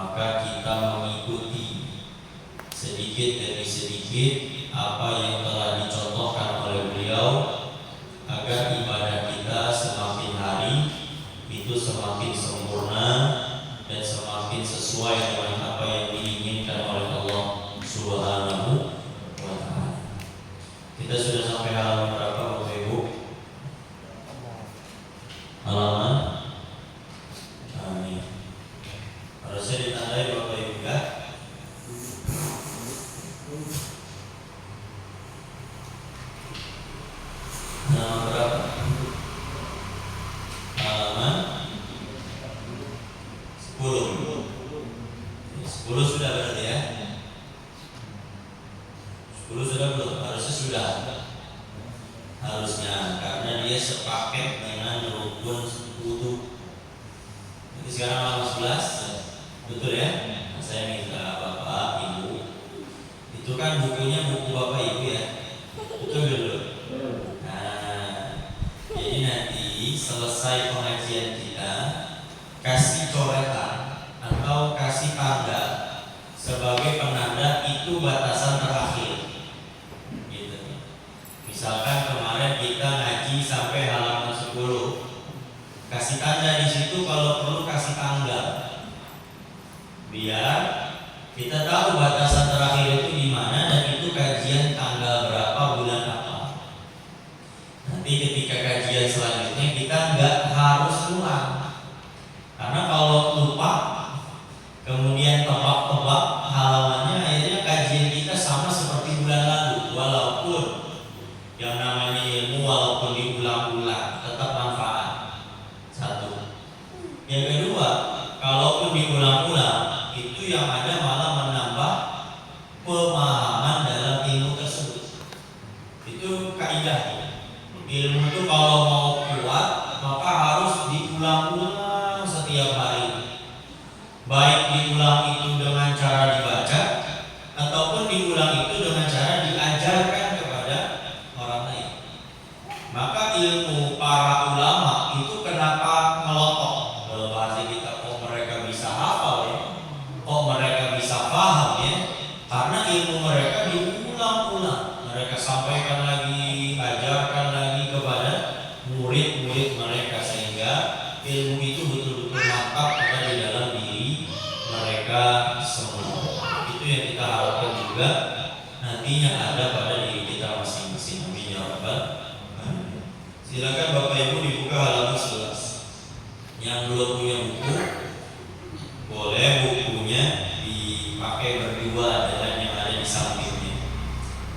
maka kita mengikuti sedikit demi sedikit apa yang telah dicontohkan oleh beliau, agar ibadah kita semakin hari itu semakin sempurna dan semakin sesuai dengan apa yang diinginkan oleh Allah Subhanahu wa ta'ala. Kita sudah sampai halaman berapa Bapak Ibu? Halaman ini harusnya ditandai Bapak Ibu ya. Halaman berapa? Halaman 10. 10 sudah berarti ya? 10 sudah belum? Harusnya sudah. Harusnya, karena dia sepaket dengan rukun wudu. Jadi sekarang halaman 11, betul ya? Nah, saya minta Bapak Ibu, itu kan bukunya buku Bapak Ibu ya? Betul dulu. Nah, jadi nanti selesai pengajian kita, kasih coretan atau kasih tanda sebagai penanda itu batasan terakhir. Gitu. Misalkan kemarin kita ngaji sampai halaman 10, kasih tanda di situ, kalau perlu kasih tanggal, biar kita tahu batasan terakhir itu di mana dan itu kajian tanggal berapa, bulan apa. Nanti ketika kajian selanjutnya kita nggak harus ulang, karena kalau lupa kemudian tebak-tebak halamannya, akhirnya kajian kita sama seperti bulan lalu. Walaupun yang namanya ilmu walaupun diulang-ulang tetap manfaat. Satu. Yang kedua, kalaupun diulang-ulang itu yang ada malah menambah pemahaman dalam ilmu tersebut. Itu kaidah. Ilmu itu kalau mau kuat maka harus diulang-ulang setiap hari. Baik diulang itu dengan cara dibaca ataupun diulang itu dengan cara diajarkan kepada orang lain. Maka ilmu para ulama itu kenapa ngelotok? Kalau bahasa kita, kok mereka bisa hafal ya, kok mereka bisa paham ya, karena ilmu mereka diulang-ulang. Mereka sampaikan lagi, ajarkan lagi kepada murid-murid mereka, sehingga ilmu itu betul-betul mantap ada di dalam diri mereka semua. Itu yang kita harapkan juga nantinya ada pada diri kita masing-masing. Amin ya rabbal alamin. Silakan Bapak Ibu dibuka halaman 11. Yang belum punya buku, boleh bukunya dipakai berdua dengan yang ada di sampingnya.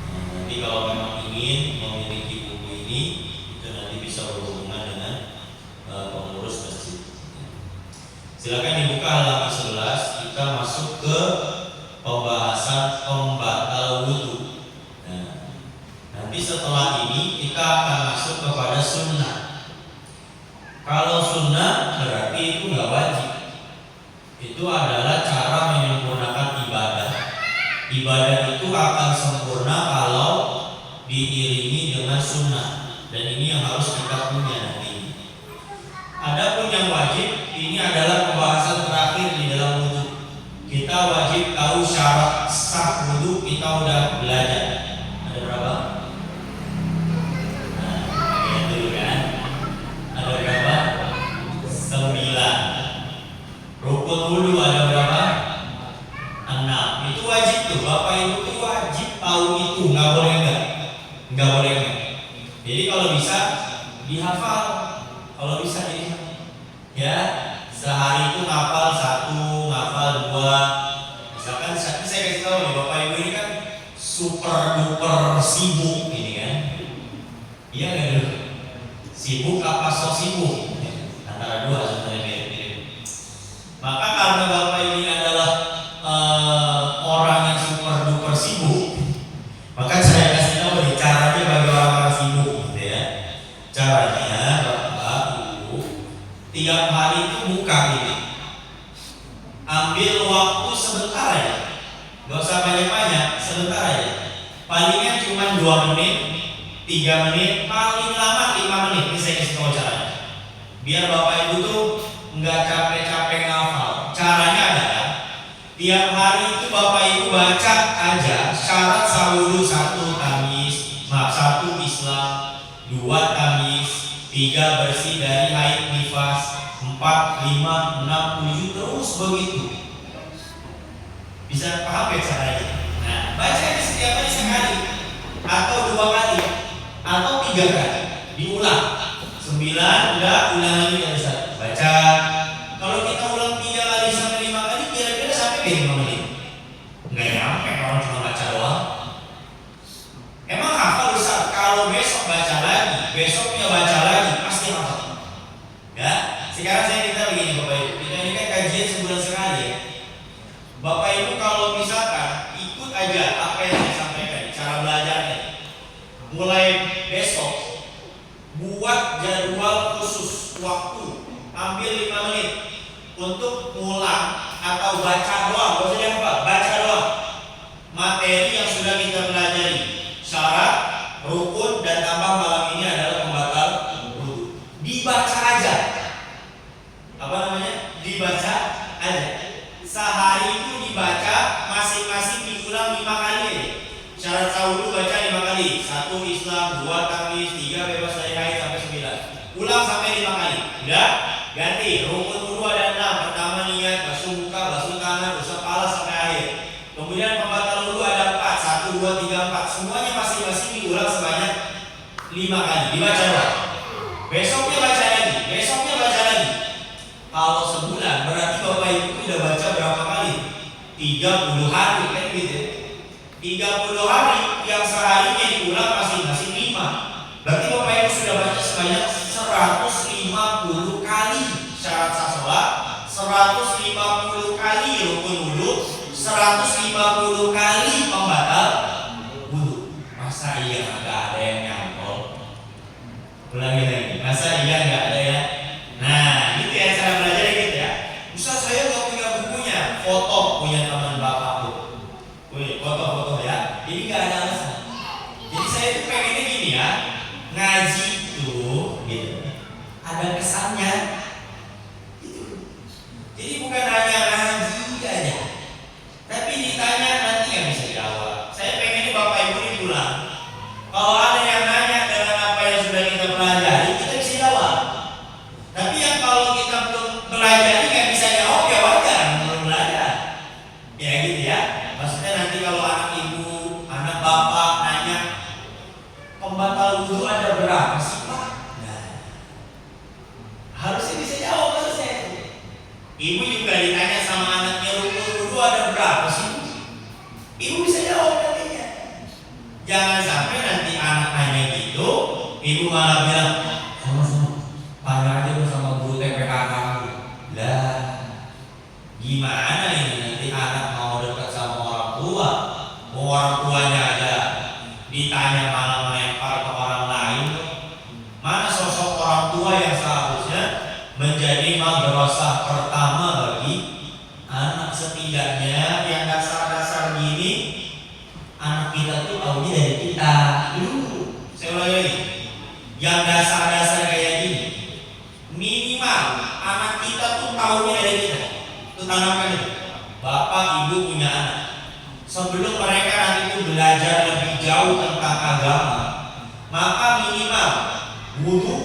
Nah, nanti kalau memang ingin memiliki buku ini, itu nanti bisa berhubungan dengan pengurus masjid. Silakan dibuka halaman 11. Kita masuk ke pembahasan pembatal wudu. Nah, nanti setelah ini kita akan masuk kepada sunnah. Kalau sunnah berarti itu nggak wajib. Itu adalah cara menyempurnakan ibadah. Ibadah itu akan sempurna kalau diiringi dengan sunnah. Dan ini yang harus kita punya nanti. Adapun yang wajib, ini adalah pembahasan terakhir di dalam wudu. Kita wajib tahu syarat sah wudu, kita udah belajar. Ada berapa? Nah, lihat dulu kan. Ada berapa? 9. Rukun wudu ada berapa? 6. Itu wajib tuh, Bapak Ibu tuh wajib tahu itu, nggak boleh nggak boleh enggak. Jadi kalau bisa dihafal, kalau bisa dihafal. Ya, sehari itu ngafal 1, ngafal 2. Misalkan saya kasih tahu nih, Bapak Ibu ini kan super duper sibuk ini kan. Iya nggak dulu? Sibuk apa sok sibuk? Antara dua sebenarnya mirip-mirip. Maka karena Bapak ini adalah orang yang super duper sibuk, maka saya kasih tahu nih caranya bagi orang-orang sibuk gitu ya. Caranya Bapak Ibu tiap hari itu buka ini, ambil waktu sebentar aja, gak usah banyak-banyak, sebentar aja. Palingan cuma 2 menit, 3 menit, paling lama 5 menit. Ini saya kasih tahu caranya. Biar Bapak Ibu tuh nggak capek-capek ngafal. Caranya adalah Tiap hari itu Bapak Ibu baca aja syarat sawudu: 1 tamis, maaf 1 Islam, 2 tamis, 3 bersih dari haid nifas, 4, 5, 6, 7 terus begitu. Bisa paham ya caranya? Nah, baca ini setiap hari sekali atau 2 kali atau 3 kali, diulang. 9 udah, ulang lagi dari 1. Baca. Kalau kita ulang 3 kali sampai 5 kali, kira-kira sampai 5 menit? Enggak nyampe, orang cuma baca doang. Emang hafal Ustaz? Kalau besok baca lagi, besoknya baca lagi, pasti hafal. Ya, sekarang saya minta begini Bapak Ibu, kita ini kan kajian sebulan sekali ya. Bapak Ibu kalau misalkan ikut aja apa yang saya sampaikan, cara belajarnya. Mulai besok, buat jadwal khusus waktu, ambil 5 menit untuk ngulang atau baca doang, gak usah dihafal, baca doang materi yang sudah kita pelajari. Syarat, rukun, dan tambah malam ini adalah pembatal wudu. Dibaca aja. Apa namanya? Dibaca aja. Sehari itu dibaca masing-masing diulang 5 kali. Syarat sawudu baca 5 kali. 1 Islam, 2 tamis, 3 bebas dari haid sampai 9. Ulang sampai 5 kali. Udah? Ganti. Rukun wudu ada 6. Pertama niat, basuh muka, basuh tangan, usap kepala sampai akhir. Kemudian pembatal wudu ada 4. 1, 2, 3, 4. Semuanya masing-masing diulang sebanyak 5 kali. Dibaca doang. Besoknya baca lagi. Besoknya baca lagi. Kalau sebulan berarti Bapak Ibu udah baca berapa kali? 30 hari kan gitu. 30 hari yang seharinya diulang masing-masing 5. Berarti Bapak Ibu sudah baca sebanyak 150 kali syarat sah sholat, 150 kali rukun wudu, 150 kali pembatal wudu. Masa iya nggak ada yang nyantol? Ulangi lagi. Masa iya nggak ada ya? Nah, gitu ya cara belajar gitu ya. Ustaz, saya nggak punya bukunya, foto punya teman bapakku. Wih, foto-foto ya. Jadi nggak ada alasan. Jadi saya tuh pengennya gini ya, ngaji tuh gitu, ada kesannya. Gitu. Jadi bukan hanya ngaji aja, tapi ditanya nanti nggak bisa jawab. Saya pengennya Bapak Ibu ini pulang, kalau ada yang nanya dengan apa yang sudah kita pelajari, kita bisa jawab. Tapi yang kalau kita belum pelajari nggak bisa jawab, ya wajar, belum belajar. Ya gitu ya. Maksudnya nanti kalau anak ibu, anak bapak nanya, pembatal wudu ada berapa sih Pak? Nah, harusnya bisa jawab harusnya. Ibu juga ditanya sama anaknya, rukun wudu ada berapa sih? Ibu bisa jawab nantinya. Jangan sampai nanti anak nanya gitu, ibu malah bilang, tanya aja lu sama guru TPK kamu. Lah, gimana ini nanti anak mau dekat sama orang tua? Orang tuanya ada, ditanya malah melempar ke orang lain. Mana sosok orang tua yang seharusnya menjadi madrasah pertama bagi anak? Setidaknya yang dasar-dasar gini, anak kita tuh taunya dari kita dulu. Saya ulangi lagi, yang dasar-dasar kayak gini minimal anak kita tuh taunya dari kita. Itu tanamkan itu. Bapak ibu punya anak, sebelum mereka nanti itu belajar lebih jauh tentang agama, maka minimal wudu,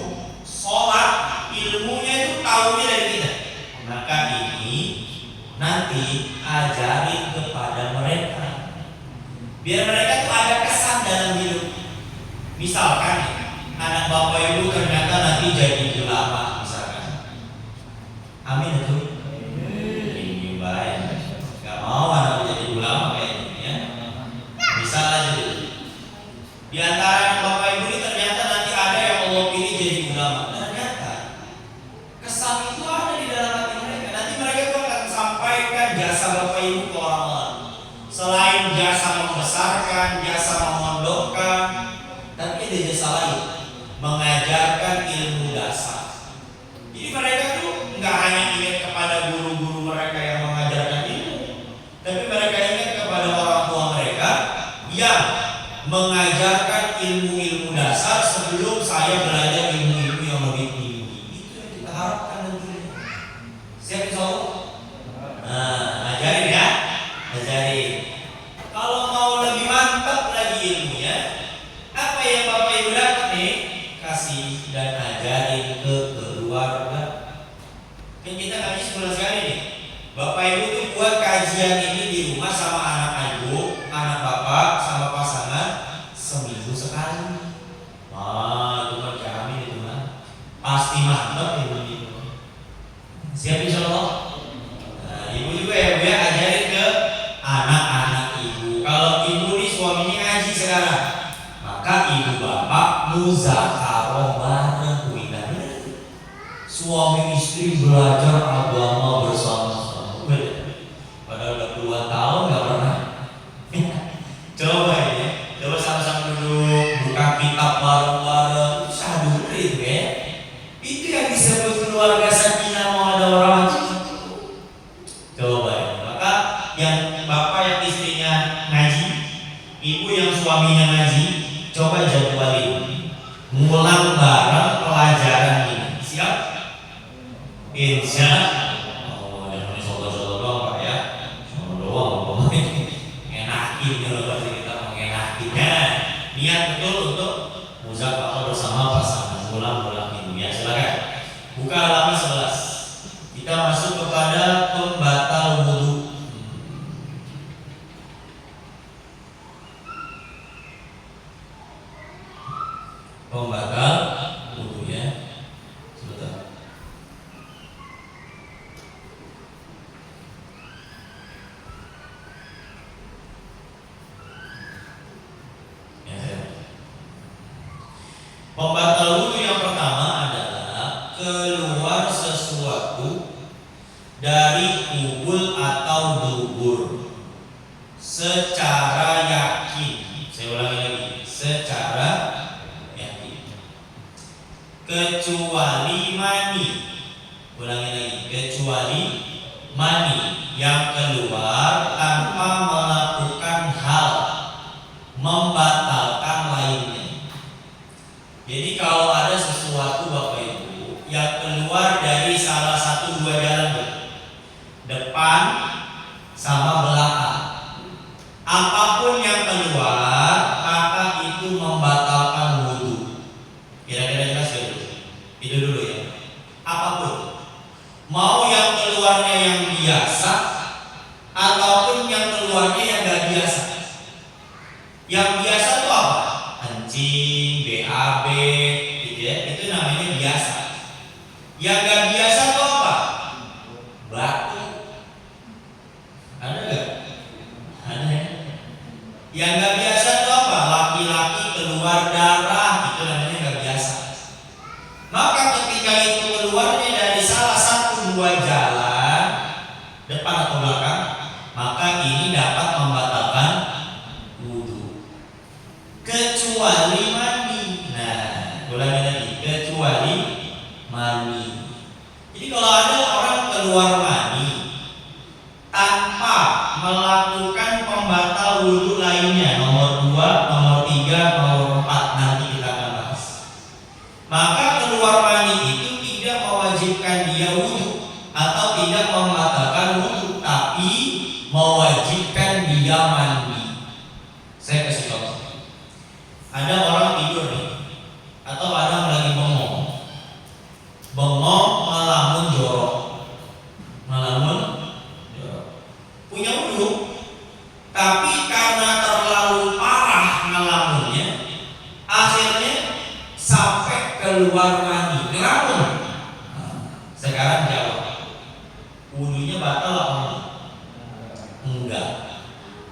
sholat, ilmunya itu taunya dari kita. Maka ini nanti ajarin kepada mereka, biar mereka tuh ada kesan dalam hidup. Misalkan anak bapak ibu ternyata nanti jadi ulama misalkan. Amin itu. Ini baik. Gak mau anak jadi ulama kayak gini ya. Bisa aja dulu. Di antara anak bapak ibu ini ternyata nanti ada yang Allah pilih jadi ulama. Ternyata kesan itu ada di dalam hati mereka. Nanti mereka tuh akan sampaikan jasa bapak ibu ke orang-orang. Selain jasa membesarkan, jasa memondokkan, tapi ada jasa lain, mengajarkan ilmu dasar. Jadi mereka tuh nggak hanya ingat kepada guru-guru mereka yang mengajarkan ilmu, tapi mereka ingat kepada orang tua mereka yang mengajarkan ilmu-ilmu dasar sebelum saya belajar ilmu-ilmu yang lebih tinggi. Itu yang kita harapkan nantinya. Siap insya Allah? Nah, ajarin ya. Bapak Ibu tuh buat kajian ini di rumah sama anak ibu, anak bapak, sama pasangan seminggu sekali. Itu mah jamin itu mah pasti mantap itu. Siap insya Allah. Nah, ibu juga ya Bu ya, ajarin ke anak-anak ibu. Kalau ibu nih suaminya ngaji sekarang, maka ibu bapak muzakarah bareng. Suami istri belajar agama bersama-sama. Padahal udah puluhan tahun gak pernah. Coba ya, coba sama-sama duduk, buka kitab bareng-bareng. Sadu itu ya. Itu yang disebut keluarga sakinah mawaddah warahmah. Coba ya. Maka yang bapak yang istrinya ngaji, ibu yang suaminya ngaji, coba jadwalin ngulang bareng pelajaran ini. Siap? Insya Allah. Jangan soal-soal doang Pak ya. Soal doang enakin kalau pasti kita mengenakinya. Niat betul untuk muzakarah bersama pasangan, ngulang-ngulang ini ya. Silakan buka halaman 11. Kita masuk kepada pembatal wudu. Pembatal wudu ya. Sebentar. Pembatal wudu yang pertama adalah keluar sesuatu dari kubul atau dubur secara yakin. Saya ulangi lagi, secara yakin. Kecuali mani. Ulangi lagi, kecuali mani yang keluar tanpa melakukan hal membatalkan lainnya. Jadi kalau ada sesuatu Bapak Ibu yang keluar dari salah satu dua jalan, depan sama belakang, apapun yang keluar maka itu membatalkan wudu. Kira-kira jelas ya? Itu dulu ya. Apapun, mau yang keluarnya yang biasa ataupun yang keluarnya yang gak biasa. Yang biasa itu apa? Kencing, BAB, gitu ya. Itu namanya biasa. Yang gak biasa itu apa? Batuk. Ada gak? Ada ya. Yang gak biasa itu apa? Laki-laki keluar darah, itu namanya gak biasa. Maka ketika itu keluarnya dari salah satu dua jalan, depan atau belakang, maka ini dapat membatalkan wudu. Kecuali mani. Nah, ulangi lagi, kecuali mani. Jadi kalau ada orang keluar mani tanpa melakukan pembatal wudu lainnya, nomor 2, nomor 3, nomor 4, nanti kita akan bahas. Maka keluar mani itu tidak mewajibkan dia wudu atau tidak membatalkan wudu, tapi mewajibkan dia mandi. Saya kasih contoh. Ada orang tidur nih, atau ada lagi bengong melamun jorok, punya wudu, tapi karena terlalu parah ngelamunnya, akhirnya sampai keluar mani, ngelamun. Sekarang jawab, wudunya batal apa enggak? Enggak.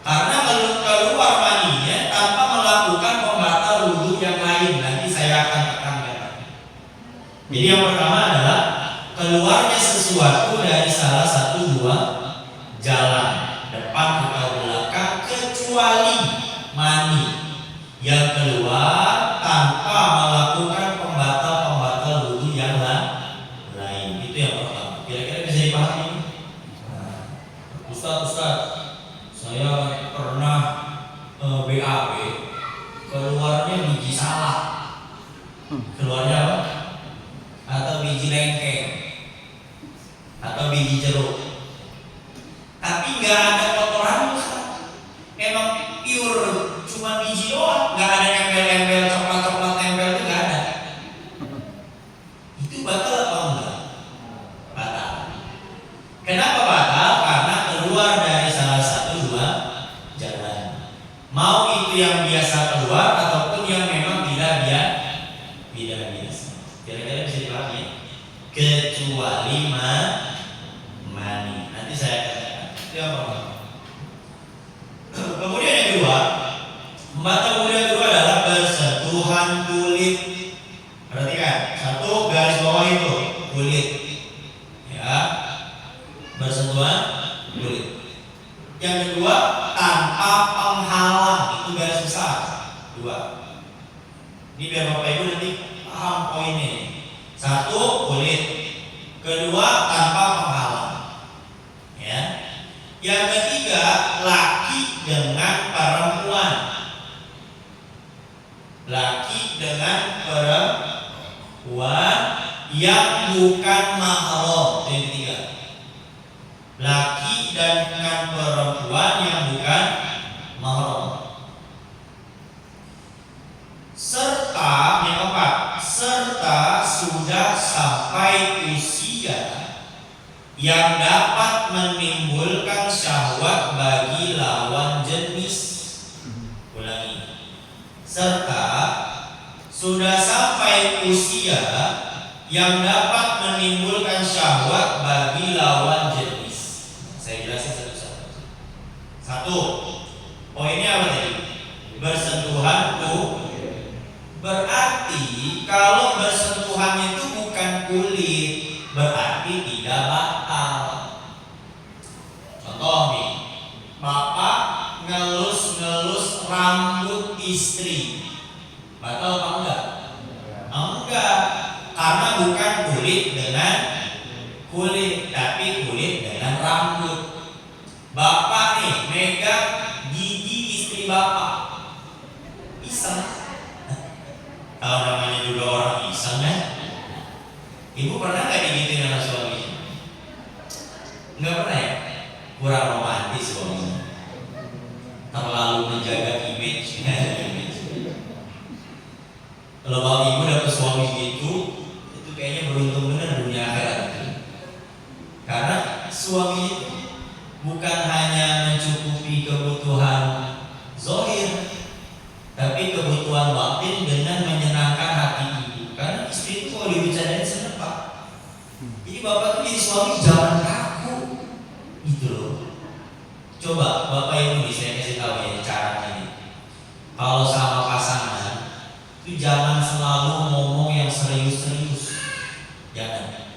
Karena kalau keluar maninya tanpa melakukan pembatal wudu yang lain, nanti saya akan tekankan. Jadi yang pertama adalah keluarnya sesuatu dari salah satu dua jalan, depan atau belakang, kecuali mani yang keluar tanpa melakukan pembatal wudu yang lain. Itu yang pertama. Kira-kira bisa dipahami? Ustaz, saya pernah BAB, keluarnya biji salak. Keluarnya apa? Atau biji lengkeng, atau biji jeruk. Tapi nggak ada kotoran, emang pure cuma biji doang, nggak ada embel-embel coklat embel itu nggak ada. Itu batal apa enggak? Batal. Kenapa batal? yang pertama. Kemudian yang kedua, pembatal wudhu yang kedua adalah bersentuhan kulit. Perhatikan, satu garis bawah itu kulit, ya, bersentuhan kulit. Yang kedua, tanpa penghalang, itu garis besar. Dua. Ini biar Bapak Ibu nanti paham poinnya. Satu, kulit. Kedua, tanpa penghalang. Ya. Yang ketiga, laki dengan perempuan. Laki dengan perempuan yang bukan mahram. Yang ketiga, laki dan dengan perempuan yang bukan mahram. Serta yang keempat, serta sudah sampai usia yang dapat menimbulkan syahwat bagi lawan jenis. Ulangi. Serta sudah sampai usia yang dapat menimbulkan syahwat bagi lawan jenis. Saya jelasin satu-satu. Satu, poinnya apa tadi? Bersentuhan kulit. Berarti kalau bersentuhan itu bukan kulit, berarti tidak batal. Contoh nih, bapak ngelus-ngelus rambut istri, batal apa enggak? Enggak, karena bukan kulit dengan kulit, tapi kulit dengan rambut. Bapak nih megang gigi istri bapak, iseng. Kalau namanya juga orang iseng kan? Ibu pernah nggak digituin sama suaminya? Nggak pernah ya? Kurang romantis suaminya. Terlalu menjaga image. Kalau bapak ibu dapet suami gitu, itu kayaknya beruntung bener dunia akhirat itu. Karena suami itu bukan hanya mencukupi kebutuhan zahir, tapi kebutuhan batin dengan menyenangkan hati ibu. Karena istri itu kalau dibicarain seneng Pak. Jadi bapak tuh jadi suami jangan kaku, gitu loh. Coba bapak ibu nih saya kasih tahu ya caranya nih. Kalau sama pasangan itu jangan selalu ngomong yang serius-serius. Jangan.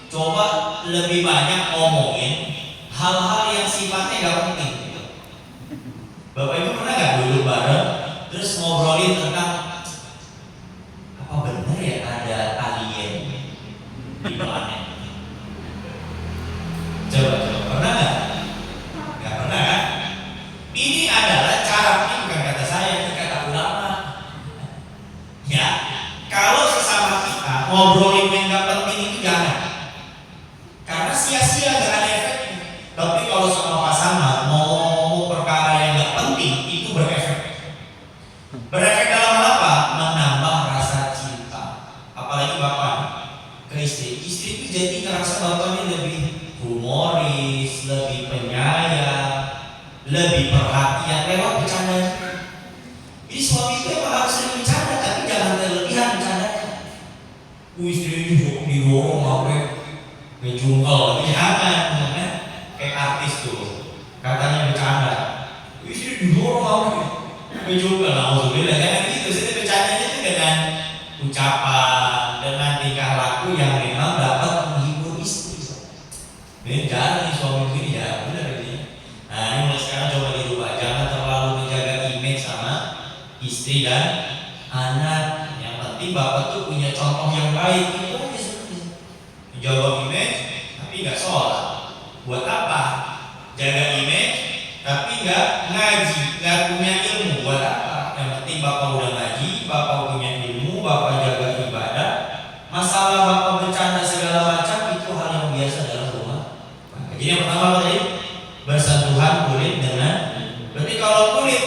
Coba lebih banyak ngomongin hal-hal yang sifatnya gak penting gitu. Bapak ibu pernah gak duduk bareng terus ngobrolin tentang apa benar ya ada alien di planet? Coba pernah gak? Gak pernah kan? Ini adalah cara, ini bukan kata saya, ini kata ulama. Ya, kalau sesama kita ngobrolin yang gak penting itu jangan, karena sia-sia gak ada efeknya. Tapi kalau sama pasangan ngomong-ngomong perkara yang gak penting itu berefek. Berefek dalam apa? Menambah rasa cinta. Apalagi bapak ke istri. Istri itu jadi ngerasa bapaknya lebih humoris, lebih penyayang, lebih perhatian lewat bercanda. Jadi suami itu emang harus sering bercanda, tapi jangan terlebihan bercandanya. Istri itu didorong sampai ngejungkel, jangan, ya. Kayak artis tuh, katanya bercanda. Istri didorong sampai ngejungkel, alhamdulillah jangan gitu. Jadi bercandanya itu dengan ucapan, dengan tingkah laku yang memang dapat menghibur istri. Ini jarang nih suami begini, jarang benar ini. Nah ini mulai sekarang coba dirubah, jangan terlalu menjaga image sama istri dan anak. Yang penting bapak tuh punya contoh yang baik. Itu aja sebenarnya. Menjaga image tapi nggak sholat. Buat apa? Jaga image tapi nggak ngaji, nggak punya ilmu. Buat apa? Yang penting bapak udah ngaji, bapak punya ilmu, bapak jaga ibadah. Masalah bapak bercanda segala macam itu hal yang biasa dalam rumah. Jadi yang pertama apa tadi? Bersentuhan kulit dengan. Berarti kalau kulit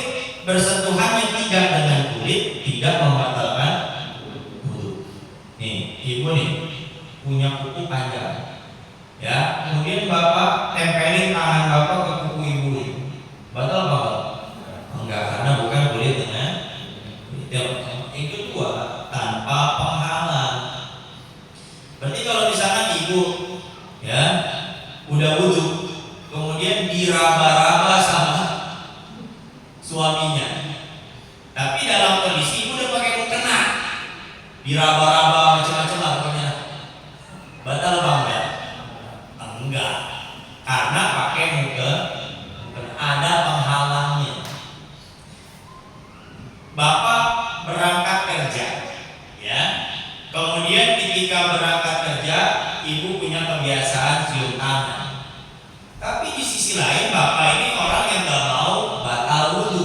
bersentuhannya tidak dengan kulit tidak membatalkan wudhu. Nih ibu nih punya kuku panjang, ya, kemudian bapak tempelin tangan bapak ke kuku ibu ini, batal apa? Enggak, karena bukan kulit dengan kulit. Yang kedua, tanpa penghalang. Berarti kalau misalkan ibu ya udah wudhu, kemudian kemudian diraba-raba sama suaminya. Tapi dalam kondisi ibu udah pakai mukena, diraba-raba macam-macam lah pokoknya. Batal apa enggak? Enggak. Karena pakai mukena, ada penghalangnya. Bapak berangkat kerja, ya. Kemudian ketika berangkat kerja, ibu punya kebiasaan cium tangan. Tapi di sisi lain bapak ini orang yang gak mau batal wudhu,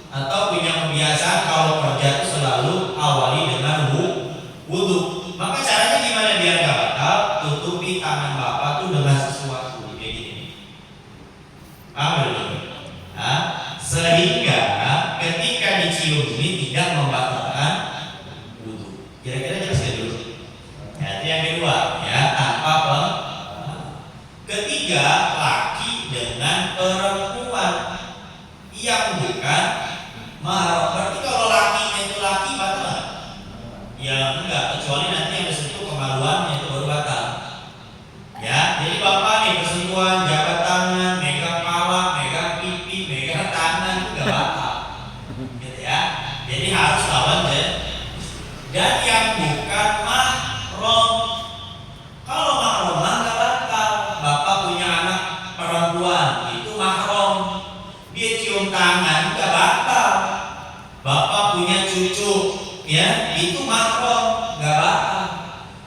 atau punya kebiasaan kalau kerja itu selalu awali dengan wudhu. Maka caranya gimana biar gak batal? Tutupi tangan bapak tuh dengan sesuatu kayak gini. Paham belum? Sehingga ketika dicium ini tidak membatalkan wudhu. Kira-kira jelas ya dulu. Ya, itu yang kedua, ya, tanpa ketiga, laki dengan perempuan yang bukan mahram. Berarti kalau lakinya itu laki batal? Ya enggak, kecuali nanti yang bersentuh kemaluannya itu baru batal. Ya, jadi bapak nih bersentuhan, jabat tangan, megang kepala, megang pipi, megang tangan itu enggak batal. Gitu ya. Jadi harus lawan deh. Dan yang bukan mahram. Kalau mahram enggak batal. Bapak punya anak perempuan, itu mahram. Dia cium tangan enggak batal. Bapak punya cucu, ya, itu mahram, enggak batal.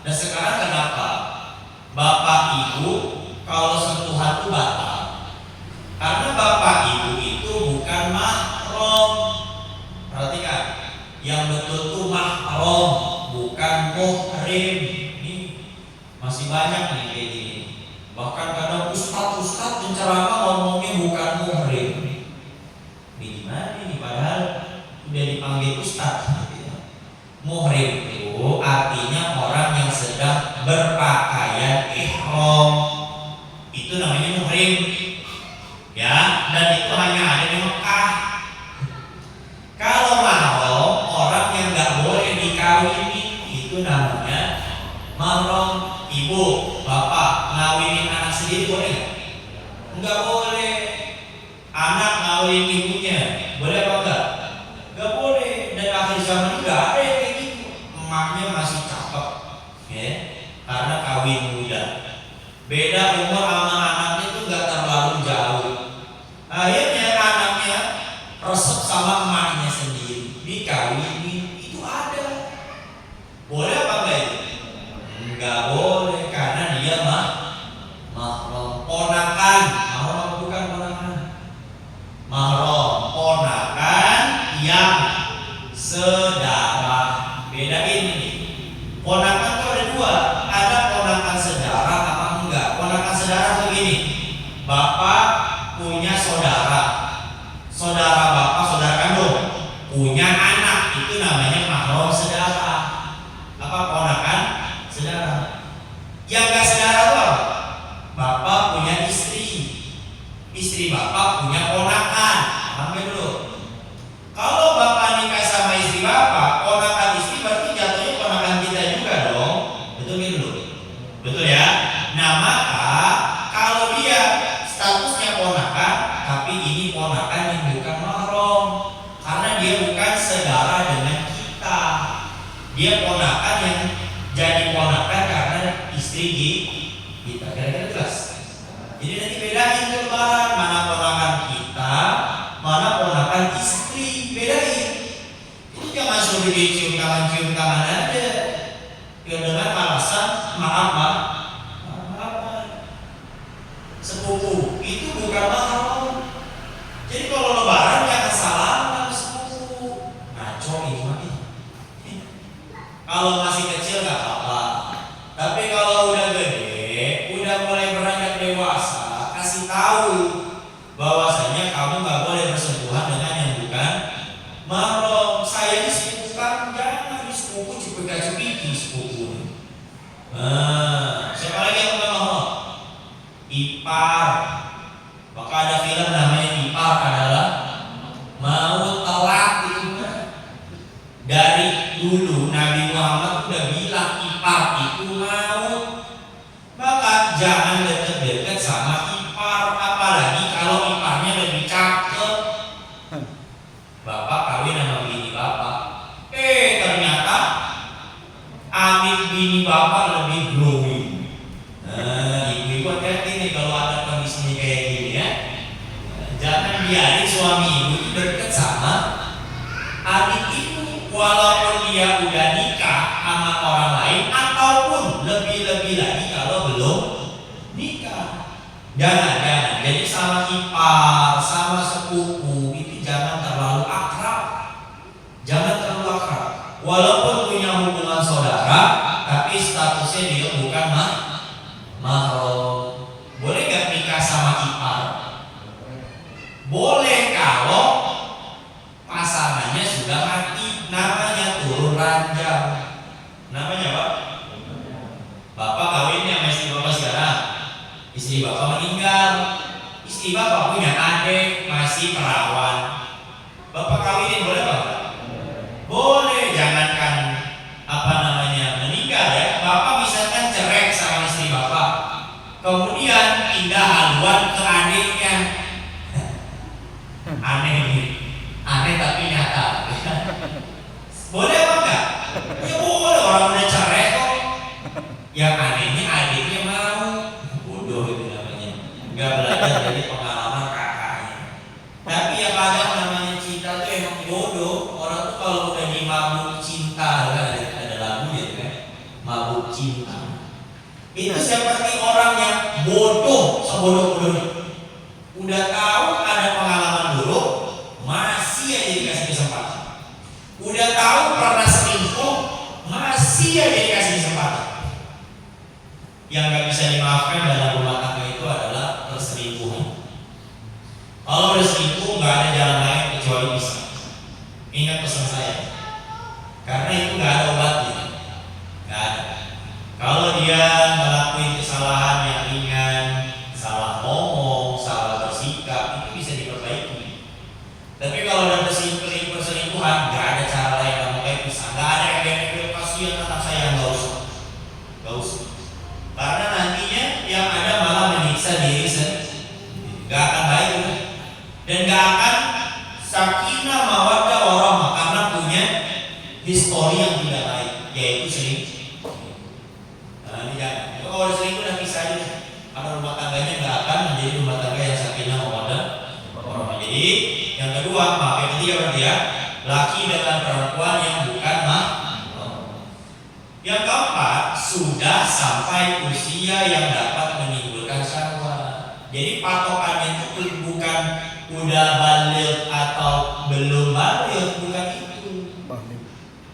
Nah, sekarang kenapa bapak ibu kalau sentuhan itu batal? Karena bapak ibu itu bukan mahram. Perhatikan, yang betul itu mahram, bukan muhrim. Ini masih banyak nih kayak gini. Bahkan kadang ustaz penceramah ngomongnya bukan muhrim. Ini gimana ini? Padahal udah dipanggil ustaz. Muhrim itu artinya orang yang sedang berpakaian ihram. Itu namanya muhrim. Ya, dan itu hanya ada di Mekah. Kalau mahram, orang yang nggak boleh dikawini, itu namanya mahram. Ibu, bapak ngawinin anak sendiri boleh nggak? Nggak boleh. Anak ngawinin ibunya, boleh apa enggak? Nggak boleh. Dan akhir zaman juga ada yang kayak gitu. Emaknya masih cakep, ya, karena kawin muda. Beda umur sama anaknya itu nggak terlalu jauh. Akhirnya anaknya resep sama emaknya sendiri, dikawinin, itu ada. Boleh apa enggak itu? Enggak boleh, karena dia mahram. Ponakan, mahram bukan ponakan. Mahram, ponakan yang sedara. Bedain ini. Ponakan itu ada dua, ada ponakan sedara apa enggak. Ponakan sedara begini, bapak punya saudara, saudara bapak, saudara kandung, punya anak, itu namanya mahram sedara. Apa ponakan sedara? Yang enggak sedara itu apa? Bapak punya istri, istri bapak punya ponakan. Ambil dulu. Kalau bapak nikah sama istri bapak, ponakan istri berarti jatuhnya ponakan kita juga dong. Betul gitu? Betul ya? Nah, maka kalau dia statusnya ponakan, tapi ini ponakan yang bukan mahram, karena dia bukan saudara dengan kita. Dia ponakan yang jadi ponakan karena istri kita. Kira-kira jelas? Jadi nanti bedain tuh lebaran, mana ponakan kita, mana ponakan istri, bedain. Itu jangan suruh dia cium tangan aja. Dengan alasan maaf. Sepupu itu bukan mahram. Jadi kalau lebaran jangan salaman sepupu. Ngaco ini mah. Kalau masih kalau iparnya lebih cakep. Bapak kawin sama bini bapak, ternyata adik bini bapak lebih glowing. Nah, ibu-ibu hati-hati nih kalau ada kondisinya kayak gini ya. Jangan biarin suami ibu itu dekat sama adik ibu, walaupun dia udah nikah sama orang lain, ataupun lebih-lebih lagi kalau belum nikah. Jangan. Jadi sama ipar, sama sepupu itu jangan terlalu akrab. Walaupun punya hubungan saudara, tapi statusnya dia bukan mahram. Boleh gak nikah sama ipar? Boleh kalau pasangannya sudah mati, namanya turun ranjang. Namanya apa? Bapak kawinnya sama istri bapak sekarang, istri bapak meninggal, istri bapak punya adik masih perawan, bapak kawinin boleh apa? Boleh. Jangankan meninggal ya, bapak misalkan cerai sama istri bapak, kemudian pindah haluan ke adiknya. Aneh tapi nyata. Boleh apa enggak? Ya boleh, orang udah cerai kok. Yang anehnya adiknya mau. Bodoh itu namanya. Enggak belajar dari pengalaman kakaknya. Tapi yang ada namanya cinta tuh emang bodoh. Orang tuh kalau udah dimabuk cinta, ada lagunya kan? Mabuk cinta. Itu seperti orang yang bodoh, sebodoh-bodohnya. Udah tahu ada pengalaman buruk, masih aja dikasih kesempatan. Udah tahu pernah selingkuh, masih aja dikasih kesempatan. Yang gak bisa dimaafkan dalam rumah tangga itu adalah perselingkuhan. Kalau berselingkuh gak ada jalan lain kecuali bisa. Ingat pesan saya, karena itu gak ada obatnya. Gak ada. Kalau dia ngelakuin kesalahan yang ringan, salah ngomong, salah bersikap, itu bisa diperbaiki. Tapi kalau ada perselingkuhan, gak ada cara lain kamu kayak bisa. Gak ada yang kasihan anak saya, gak usah. Karena nantinya yang ada malah menyiksa diri sendiri. Gak akan baik kan? Dan gak akan sakinah mawaddah warahmah, karena punya histori yang tidak baik, yaitu selingkuh. Nah, ini jangan. Kalau ada selingkuh udah pisah aja. Karena rumah tangganya gak akan menjadi rumah tangga yang sakinah mawaddah warahmah. Jadi yang kedua, yang ketiga berarti ya, laki dengan perempuan yang bukan mahram. Yang keempat, sudah sampai usia yang dapat menimbulkan syahwat. Jadi patokannya itu bukan udah balik atau belum balik, bukan itu.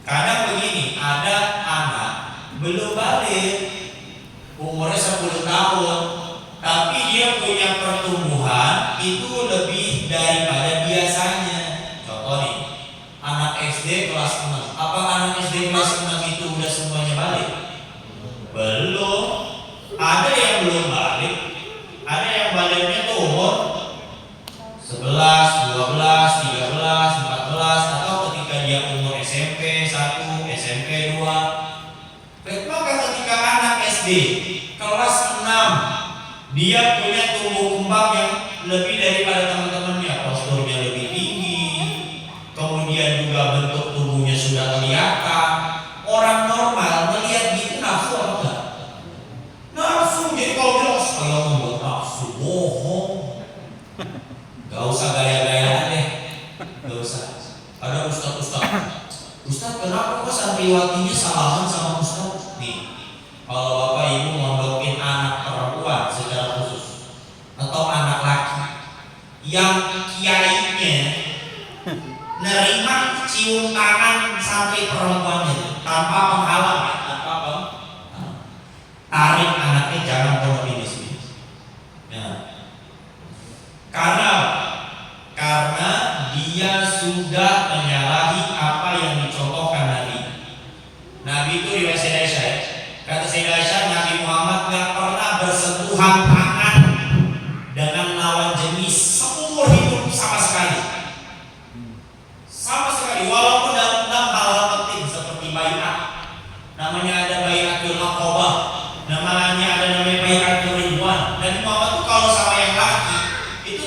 Kadang begini, ada anak belum balik, umurnya 10 tahun, tapi dia punya pertumbuhan itu lebih daripada biasanya. Contoh nih, anak SD kelas 6. Apa anak SD kelas 6 itu udah semuanya balik? Belum. Ada yang belum balik, ada yang baliknya tuh umur 11, 12, 13, 14, atau ketika dia umur SMP 1, SMP 2. Maka ketika anak SD kelas 6 dia punya tumbuh kembang yang lebih daripada teman-temannya, posturnya lebih tinggi, kemudian juga bentuk tubuhnya sudah kelihatan. Orang normal melihat gitu nafsu apa enggak? Nafsu. Jadi kalau bilang saya membuat nafsu, bohong. Gak usah gaya-gayaan deh, gak usah. Ada Ustaz kenapa kok santriwatinya salaman sama Ustaz? Nih, kalau bapak ibu mondokin anak perempuan secara khusus atau anak laki yang kiainya nerima cium tangan santri perempuannya tanpa penghalang, tarik anaknya, jangan pondok di sini. Ya. Karena dia sudah menyalahi apa yang dicontohkan Nabi. Nabi itu riwayat Aisyah. Kata Sayyidah Aisyah, Nabi Muhammad gak pernah bersentuhan tangan dengan lawan jenis seumur hidup sama sekali. Sama sekali, walaupun dalam hal-hal penting seperti bai'ah. Namanya ada bai'atul aqabah, namanya bai'atul ridwan. Dan Muhammad itu kalau sama yang laki itu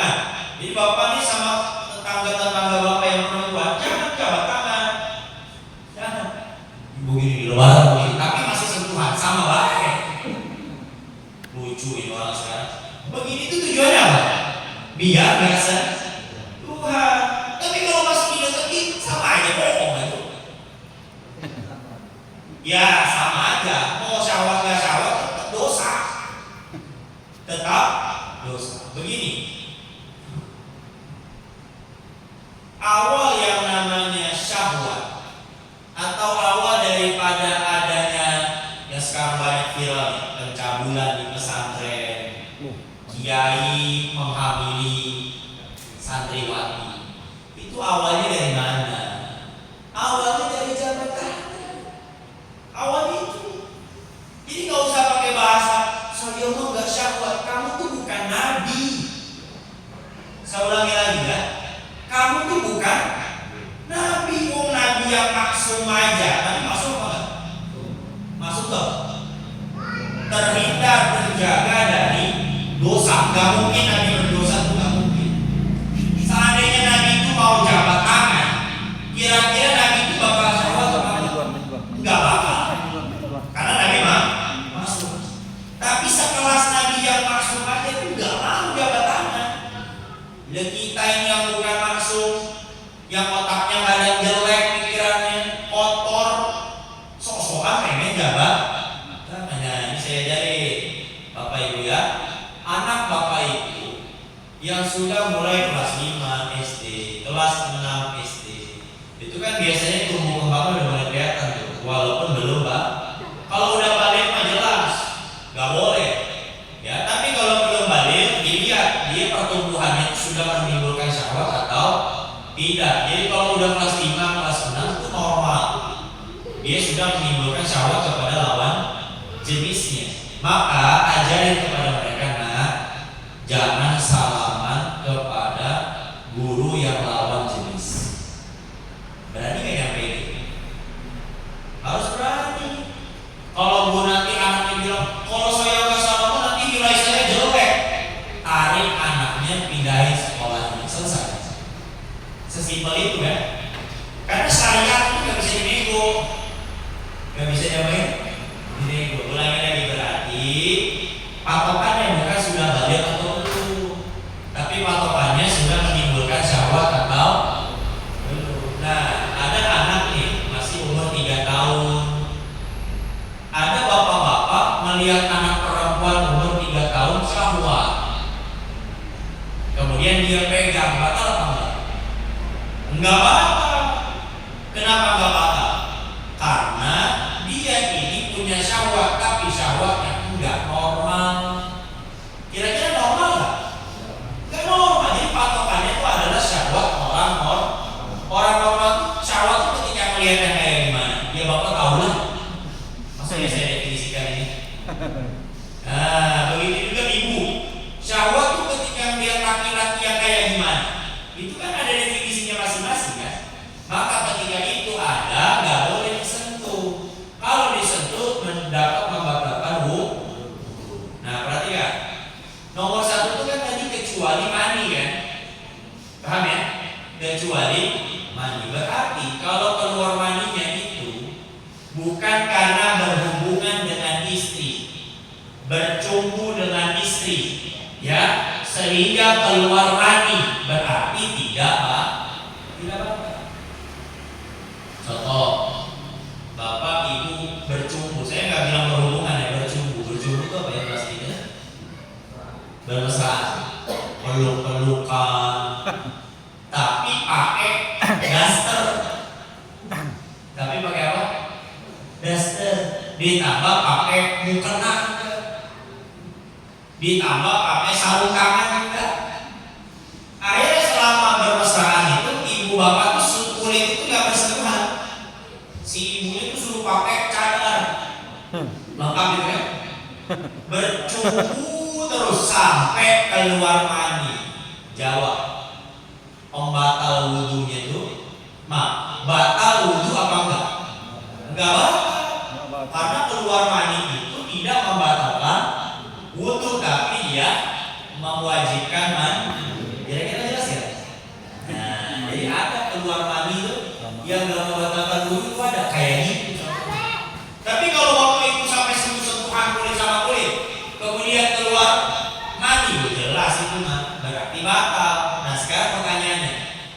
jangan. Jadi bapak nih sama tetangga-tetangga bapak yang perempuan, jangan jabat tangan. Jangan. Begini lebaran begini, tapi masih sentuhan sama baik. Lucu ini orang sekarang. Begini itu tujuannya apa? Biar biasa Tuhan. Tapi kalau masih dideketin sama aja bohong itu. Ya sama aja. Mau syahwat nggak syahwat tetap dosa. Tetap dosa. Begini. Awal yang namanya syahwat atau awal daripada adanya yang sekarang banyak viral pencabulan di pesantren, kiai menghamili santriwati, itu awalnya dari mana? Awalnya dari jabatan. Awalnya itu. Jadi nggak usah pakai bahasa saya mau nggak syahwat, kamu tuh bukan nabi. Saya ulangi lagi ya. Kamu tuh bukan nabi, nabi yang maksum aja. Nabi maksum apa? Maksum tuh terhindar, terjaga dari dosa. Gak mungkin nabi berdosa, tuh gak mungkin. Seandainya nabi itu mau jabat tangan, kira-kira nabi itu bakal syahwat atau apa? Gak bakal. Karena nabi mah maksum. Tapi sekelas nabi yang maksum aja itu gak mau jabat tangan. Bila kita ini yang bukan maksum, yang otaknya kadang jelek, pikirannya kotor, sok-sokan pengen jabat. Nah, ini saya dari Bapak Ibu ya, anak Bapak Ibu yang sudah mulai kelas 5 SD, kelas 6 SD, itu kan biasanya tumbuh kembangnya udah mulai kelihatan tuh, walaupun belum Pak. Kalau udah balik mah jelas, gak boleh. Ya, tapi kalau belum balik, dilihat dia pertumbuhannya sudah menimbulkan syahwat atau tidak. Jadi kalau udah kelas 5, kelas 6 itu normal. Dia sudah menimbulkan syahwat kepada lawan jenisnya. Maka ajarin kepada mereka, nah, jangan salaman kepada guru yang lawan jenis. Berani nggak nyampe ini? Harus berani. Kalau bu nanti anaknya bilang, kalau saya nggak salaman nanti nilai saya jelek, tarik anaknya, pindahin sekolahnya, selesai. Sesimpel itu ya. Karena syariat itu nggak bisa dinego, nggak bisa diapain? Dinego. Ulangi lagi, berarti patokannya bukan sudah balik atau belum, tapi patokannya sudah menimbulkan syahwat atau belum. Nah, ada anak nih masih umur 3 tahun. Ada bapak-bapak melihat anak perempuan umur 3 tahun syahwat, kemudian dia pegang, batal apa enggak? Enggak batal. Kenapa enggak batal? Karena dia ini punya syahwat, tapi syahwatnya enggak normal. Kira-kira normal enggak? Enggak normal. Jadi patokannya itu adalah syahwat orang normal. Orang normal syahwat itu ketika melihat yang kayak gimana? Ya bapak tahu lah. Masa ya saya definisikan ini? Nah, begitu juga ibu. Syahwat itu ketika melihat laki-laki yang kayak gimana? Itu kan ada definisinya masing-masing kan? Maka ketika itu ada, nggak boleh disentuh. Kalau disentuh mendapat membatalkan wudhu. Nah, perhatikan. Nomor 1 itu kan tadi kecuali mani kan? Paham ya? Kecuali mani. Berarti kalau keluar maninya itu bukan karena berhubungan dengan istri, bercumbu dengan istri, ya, sehingga keluar mani, berarti tidak Pak, tidak apa-apa. Contoh, bapak ibu bercumbu, saya nggak bilang berhubungan ya, bercumbu. Bercumbu itu apa ya pastinya? Bermesraan, peluk-pelukan, tapi pakai daster. Tapi pakai apa? Daster. Ditambah pakai mukena, ditambah pakai sarung tangan juga. Akhirnya selama bermesraan itu ibu bapak tuh kulit itu nggak bersentuhan. Si ibunya tuh suruh pakai cadar lengkap gitu kan? Bercumbu terus sampai keluar mani. Jawab, pembatal wudhunya itu, batal wudhu apa enggak? Enggak batal. Karena keluar mani itu tidak membatalkan wudhu, tapi dia mewajibkan mandi. sekarang pertanyaannya,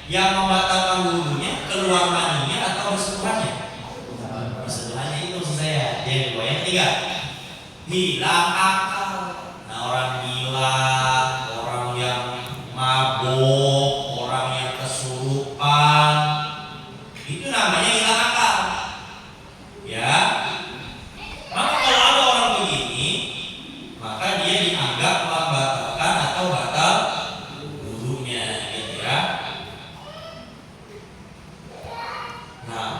yang membatalkan wudhunya keluar maninya atau bersentuhannya? Bersentuhannya, itu maksud saya. Yang ketiga, hilang akal. Nah, orang gila, orang yang mabuk, orang yang kesurupan, itu namanya hilang akal. Ya. Maka kalau ada orang begini, maka dia dianggap membatalkan atau batal wudhunya, gitu ya. Nah,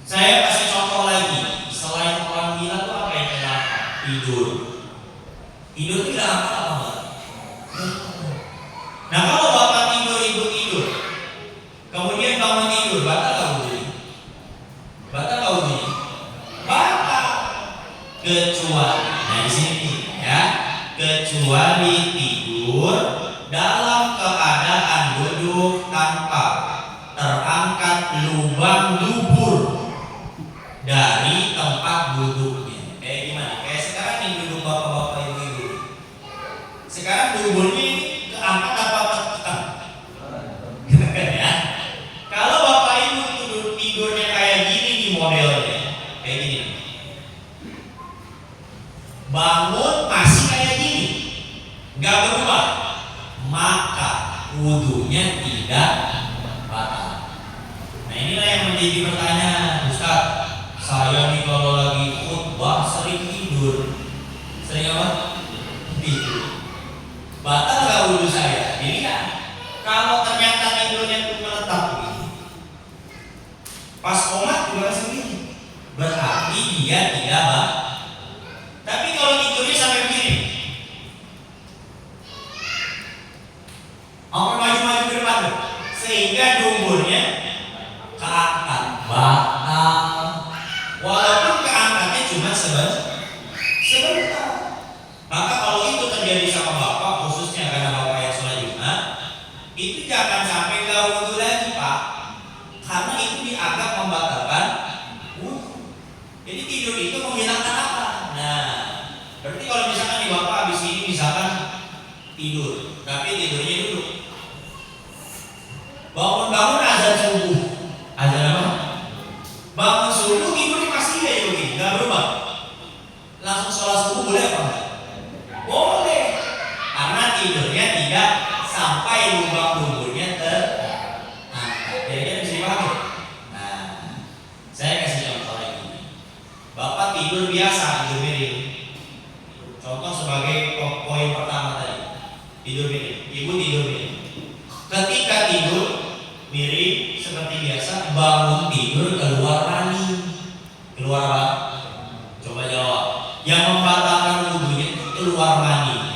saya kasih contoh lagi. Selain orang gila tuh apa yang hilang? Tidur. Tidur itu hilang akal apa enggak? Nah, kalau bapak tidur, ibu tidur, kemudian bangun tidur, batal nggak wudhunya? Batal nggak wudhunya? Batal. Kecuali, nah di sini ya, kecuali tidur dalam keadaan duduk tanpa terangkat lubang dubur dari tempat duduknya. Kayak gimana? Kayak sekarang nih duduk bapak-bapak ibu-ibu. Sekarang duburnya ini keangkat apa tekan? Ya. Kalau bapak ibu tidurnya kayak gini di modelnya, kayak gini. Bangun masih kayak gini, nggak berubah, maka wudhunya tidak batal. Nah, inilah yang menjadi pertanyaan, Ustaz. Saya nih kalau lagi khutbah sering tidur. Sering apa? Tidur. Batal nggak wudhu saya? Dilihat. Kalau ternyata tidurnya itu menetap begini, pas komat juga masih begini, berarti dia tidak batal. Tapi kalau tidurnya sampai begini, maju-maju ke depan, sehingga dumburnya keangkat, batal. Walaupun keangkatnya cuma sebentar. Maka kalau itu terjadi sama bapak, khususnya karena bapak yang sholat Jumat, itu jangan sampai nggak wudhu lagi, Pak, karena itu dianggap membatalkan wudhu. Jadi tidur itu menghilangkan apa? Nah, berarti kalau misalkan nih bapak habis ini misalkan tidur, tapi tidurnya duduk, bangun-bangun azan subuh, azan apa? Bangun subuh tidurnya masih kayak begini, nggak berubah. Langsung sholat subuh boleh apa enggak? Boleh, karena tidurnya tidak sampai lubang duburnya terangkat. Jadi bisa dipahami. Nah, saya kasih contoh lagi. Bapak tidur biasa, tidur miring. Contoh sebagai poin pertama tadi, tidur miring. Ibu tidur miring. Ketika tidur miring seperti biasa, bangun tidur keluar mani. Keluar apa? Coba jawab. Yang membatalkan wudhunya itu keluar mani.